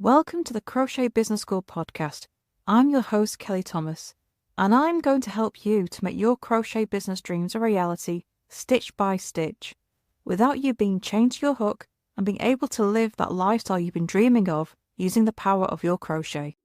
Welcome to the Crochet Business School podcast. I'm your host, Kelly Thomas, and I'm going to help you to make your crochet business dreams a reality, stitch by stitch, without you being chained to your hook and being able to live that lifestyle you've been dreaming of using the power of your crochet.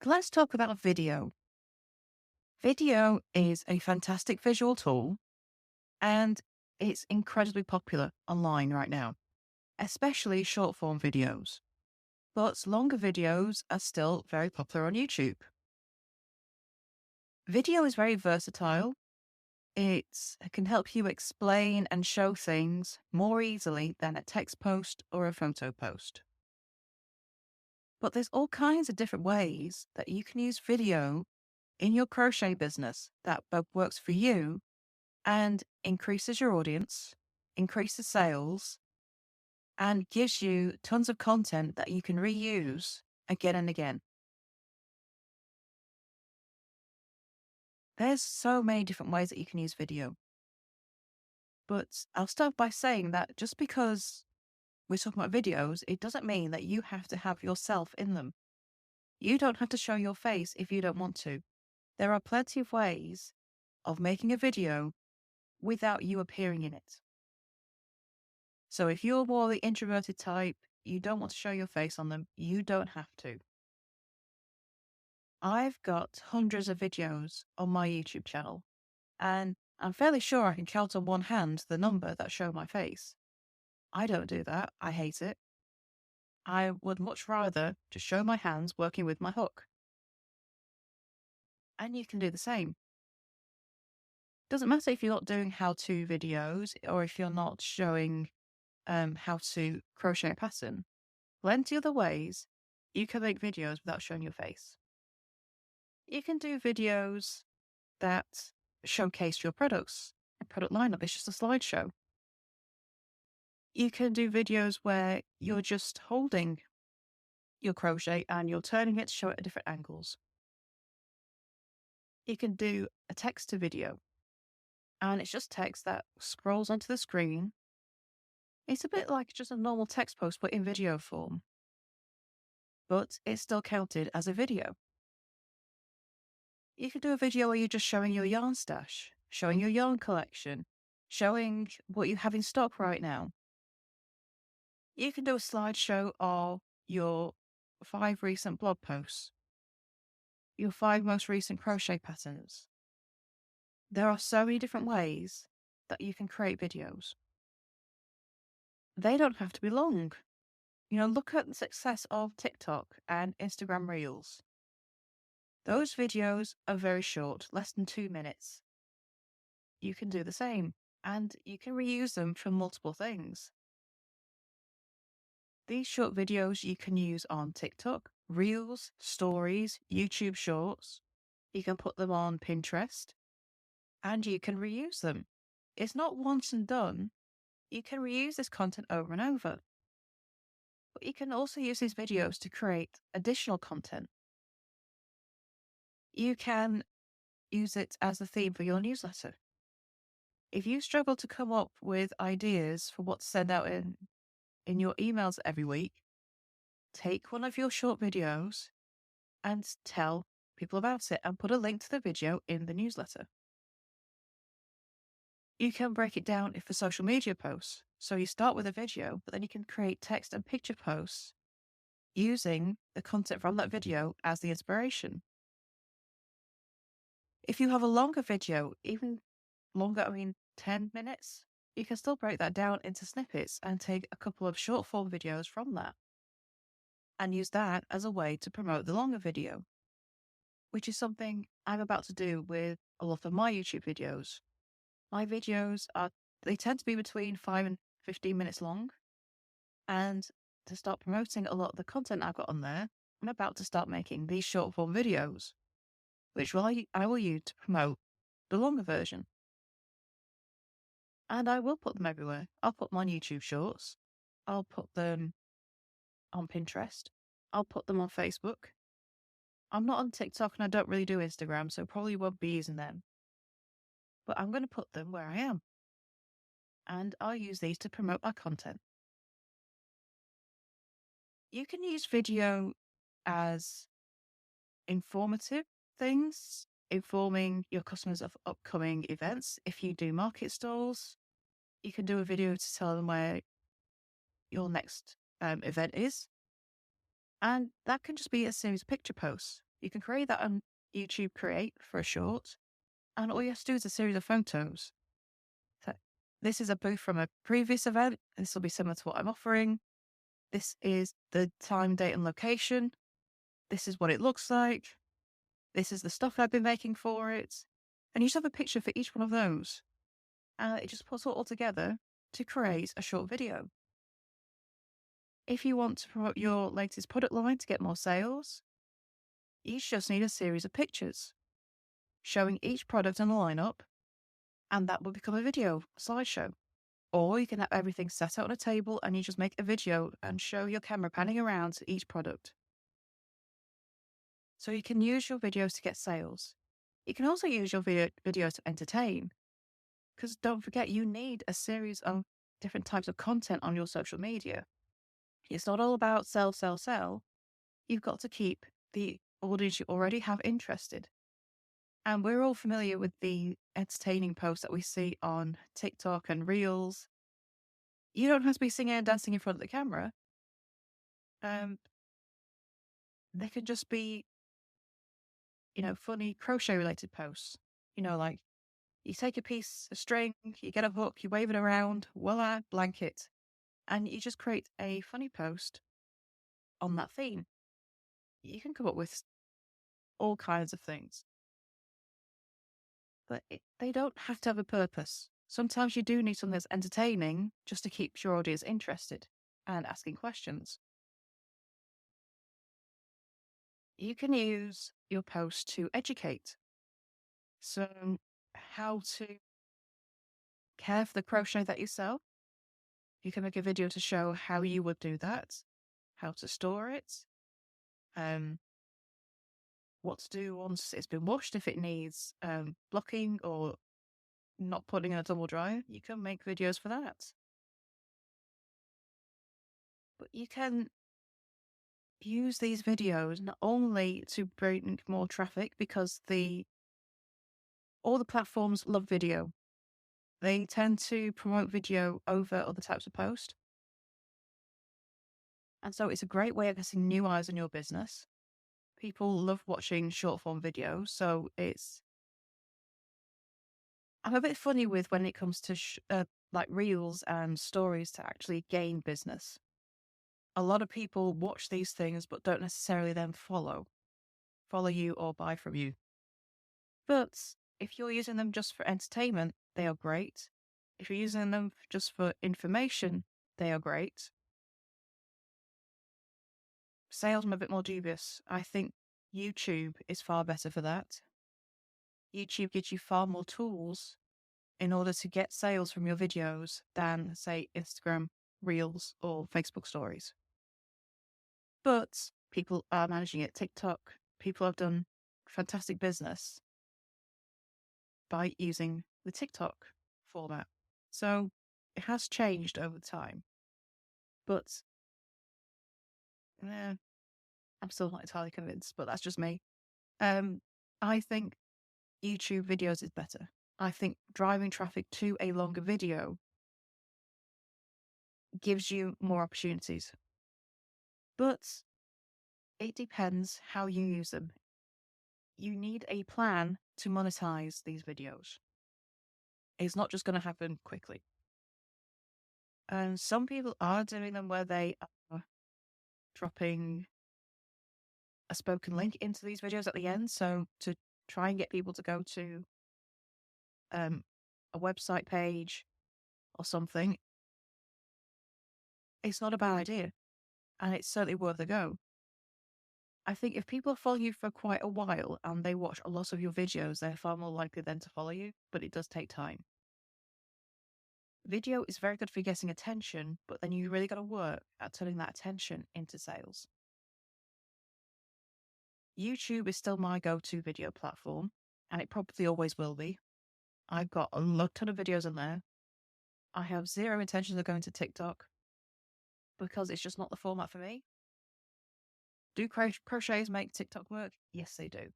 Let's talk about video. Video is a fantastic visual tool, and it's incredibly popular online right now, especially short form videos. But longer videos are still very popular on YouTube. Video is very versatile. It can help you explain and show things more easily than a text post or a photo post. But there's all kinds of different ways that you can use video in your crochet business that both works for you and increases your audience, increases sales, and gives you tons of content that you can reuse again and again. There's so many different ways that you can use video. But I'll start by saying that just because we're talking about videos, it doesn't mean that you have to have yourself in them. You don't have to show your face if you don't want to. There are plenty of ways of making a video without you appearing in it. So if you're more the introverted type, you don't want to show your face on them, you don't have to. I've got hundreds of videos on my YouTube channel, and I'm fairly sure I can count on one hand the number that show my face. I don't do that. I hate it. I would much rather just show my hands working with my hook. And you can do the same. Doesn't matter if you're not doing how-to videos or if you're not showing how to crochet a pattern. Plenty of other ways you can make videos without showing your face. You can do videos that showcase your products and product lineup. It's just a slideshow. You can do videos where you're just holding your crochet and you're turning it to show it at different angles. You can do a text to video, and it's just text that scrolls onto the screen. It's a bit like just a normal text post, but in video form. But it's still counted as a video. You can do a video where you're just showing your yarn stash, showing your yarn collection, showing what you have in stock right now. You can do a slideshow of your 5 recent blog posts, your 5 most recent crochet patterns. There are so many different ways that you can create videos. They don't have to be long. Look at the success of TikTok and Instagram Reels. Those videos are very short, less than 2 minutes. You can do the same, and you can reuse them for multiple things. These short videos you can use on TikTok, Reels, Stories, YouTube Shorts. You can put them on Pinterest, and you can reuse them. It's not once and done. You can reuse this content over and over. But you can also use these videos to create additional content. You can use it as a theme for your newsletter. If you struggle to come up with ideas for what to send out in your emails every week, take one of your short videos and tell people about it and put a link to the video in the newsletter. You can break it down for social media posts. So you start with a video, but then you can create text and picture posts using the content from that video as the inspiration. If you have a longer video, even longer, 10 minutes, you can still break that down into snippets and take a couple of short form videos from that and use that as a way to promote the longer video, which is something I'm about to do with a lot of my YouTube videos. My videos they tend to be between 5 and 15 minutes long. And to start promoting a lot of the content I've got on there, I'm about to start making these short form videos, which I will use to promote the longer version. And I will put them everywhere. I'll put them on YouTube Shorts. I'll put them on Pinterest. I'll put them on Facebook. I'm not on TikTok and I don't really do Instagram, so probably won't be using them. But I'm going to put them where I am. And I'll use these to promote my content. You can use video as informative things, informing your customers of upcoming events. If you do market stalls, you can do a video to tell them where your next event is. And that can just be a series of picture posts. You can create that on YouTube Create for a short. And all you have to do is a series of photos. So this is a booth from a previous event. This will be similar to what I'm offering. This is the time, date, and location. This is what it looks like. This is the stuff I've been making for it. And you just have a picture for each one of those. And it just puts it all together to create a short video. If you want to promote your latest product line to get more sales, you just need a series of pictures showing each product in the lineup, and that will become a video, a slideshow. Or you can have everything set out on a table and you just make a video and show your camera panning around to each product. So you can use your videos to get sales. You can also use your videos to entertain. Because don't forget, you need a series of different types of content on your social media. It's not all about sell, sell, sell. You've got to keep the audience you already have interested. And we're all familiar with the entertaining posts that we see on TikTok and Reels. You don't have to be singing and dancing in front of the camera. They could just be, funny crochet related posts. Like you take a piece of string, you get a hook, you wave it around, voila, blanket. And you just create a funny post on that theme. You can come up with all kinds of things. But they don't have to have a purpose. Sometimes you do need something that's entertaining just to keep your audience interested and asking questions. You can use your post to educate. So, how to care for the crochet that you sell. You can make a video to show how you would do that, how to store it, what to do once it's been washed if it needs blocking or not putting in a tumble dryer. You can make videos for that. But you can use these videos not only to bring more traffic because all the platforms love video. They tend to promote video over other types of post. And so it's a great way of getting new eyes on your business. People love watching short form videos. So I'm a bit funny with when it comes to like reels and stories to actually gain business. A lot of people watch these things, but don't necessarily then follow you or buy from you. But if you're using them just for entertainment, they are great. If you're using them just for information, they are great. Sales, I'm a bit more dubious. I think YouTube is far better for that. YouTube gives you far more tools in order to get sales from your videos than, say, Instagram, Reels, or Facebook stories. But people are managing it. TikTok, people have done fantastic business by using the TikTok format. So it has changed over time. But I'm still not entirely convinced, but that's just me. I think YouTube videos is better. I think driving traffic to a longer video gives you more opportunities. But it depends how you use them. You need a plan to monetize these videos. It's not just going to happen quickly. And some people are doing them where they are dropping a spoken link into these videos at the end. So to try and get people to go to a website page or something, it's not a bad idea. And it's certainly worth a go. I think if people follow you for quite a while and they watch a lot of your videos, they're far more likely then to follow you, but it does take time. Video is very good for getting attention, but then you really got to work at turning that attention into sales. YouTube is still my go-to video platform, and it probably always will be. I've got a ton of videos on there. I have zero intentions of going to TikTok because it's just not the format for me. Do crochets make TikTok work? Yes, they do.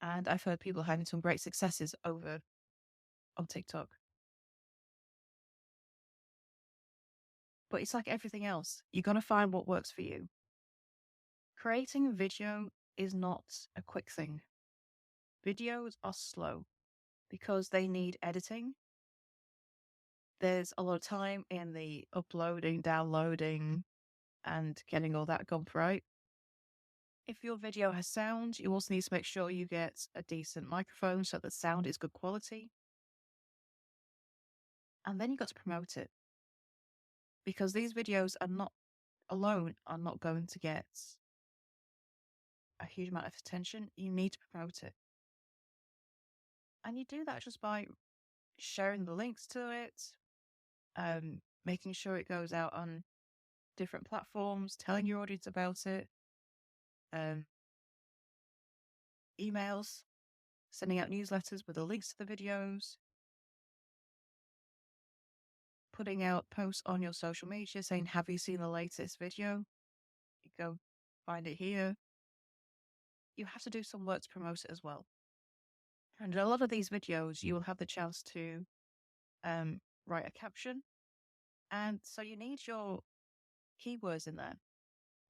And I've heard people having some great successes over on TikTok. But it's like everything else. You're going to find what works for you. Creating a video is not a quick thing. Videos are slow because they need editing. There's a lot of time in the uploading, downloading, and getting all that gone right. If your video has sound, you also need to make sure you get a decent microphone so that the sound is good quality. And then you've got to promote it. Because these videos are not going to get a huge amount of attention. You need to promote it. And you do that just by sharing the links to it, making sure it goes out on different platforms, telling your audience about it, emails, sending out newsletters with the links to the videos, putting out posts on your social media saying, have you seen the latest video? You go find it here. You have to do some work to promote it as well. And in a lot of these videos, you will have the chance to write a caption. And so you need your keywords in there.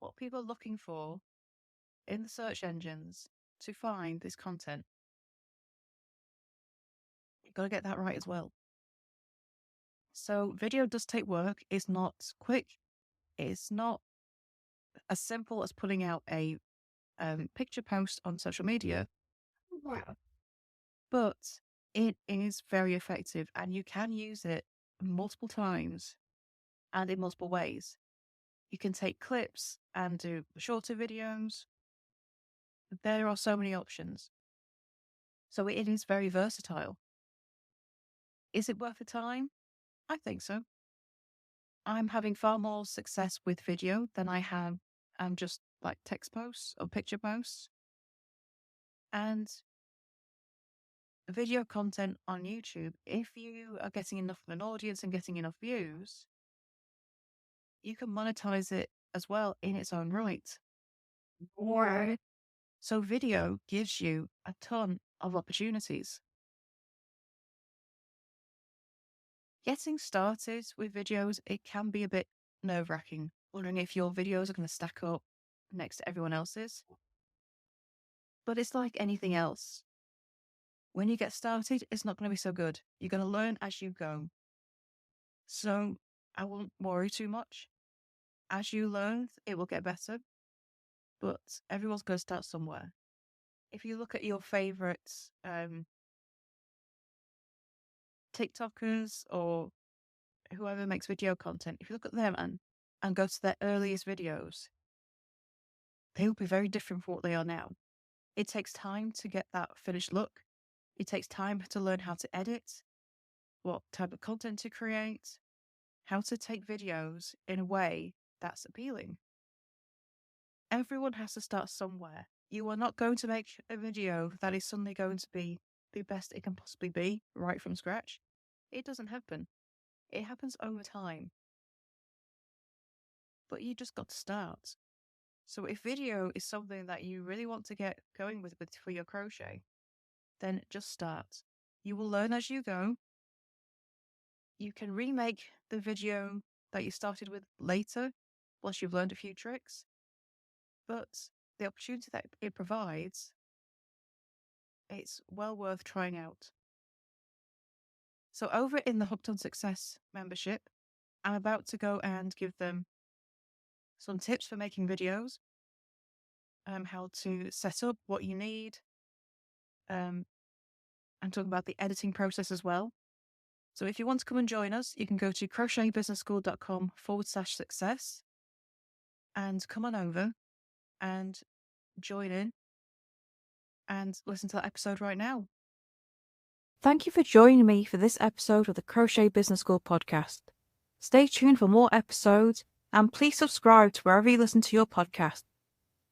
What people are looking for in the search engines to find this content. You've got to get that right as well. So video does take work. It's not quick. It's not as simple as putting out a picture post on social media. Wow. But it is very effective and you can use it multiple times and in multiple ways. You can take clips and do shorter videos. There are so many options. So it is very versatile. Is it worth the time? I think so. I'm having far more success with video than I have just like text posts or picture posts. And video content on YouTube, if you are getting enough of an audience and getting enough views, you can monetize it as well in its own right. So video gives you a ton of opportunities. Getting started with videos, it can be a bit nerve-wracking, wondering if your videos are going to stack up next to everyone else's. But it's like anything else. When you get started, it's not going to be so good. You're going to learn as you go. So I won't worry too much. As you learn, it will get better. But everyone's going to start somewhere. If you look at your favorites, TikTokers or whoever makes video content, if you look at them and go to their earliest videos, they will be very different from what they are now. It takes time to get that finished look. It takes time to learn how to edit, what type of content to create, how to take videos in a way that's appealing. Everyone has to start somewhere. You are not going to make a video that is suddenly going to be the best it can possibly be right from scratch. It doesn't happen. It happens over time. But you just got to start. So if video is something that you really want to get going with for your crochet, then just start. You will learn as you go. You can remake the video that you started with later, once you've learned a few tricks. But the opportunity that it provides, it's well worth trying out. So over in the Hooked on Success membership, I'm about to go and give them some tips for making videos, how to set up what you need, and talk about the editing process as well. So if you want to come and join us, you can go to crochetbusinessschool.com/success and come on over and join in and listen to that episode right now. Thank you for joining me for this episode of the Crochet Business School podcast. Stay tuned for more episodes and please subscribe to wherever you listen to your podcast.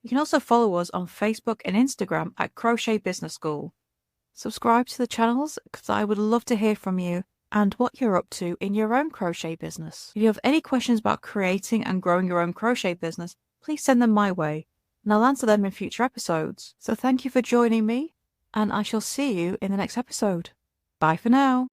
You can also follow us on Facebook and Instagram at Crochet Business School. Subscribe to the channels because I would love to hear from you and what you're up to in your own crochet business. If you have any questions about creating and growing your own crochet business, please send them my way and I'll answer them in future episodes. So thank you for joining me and I shall see you in the next episode. Bye for now.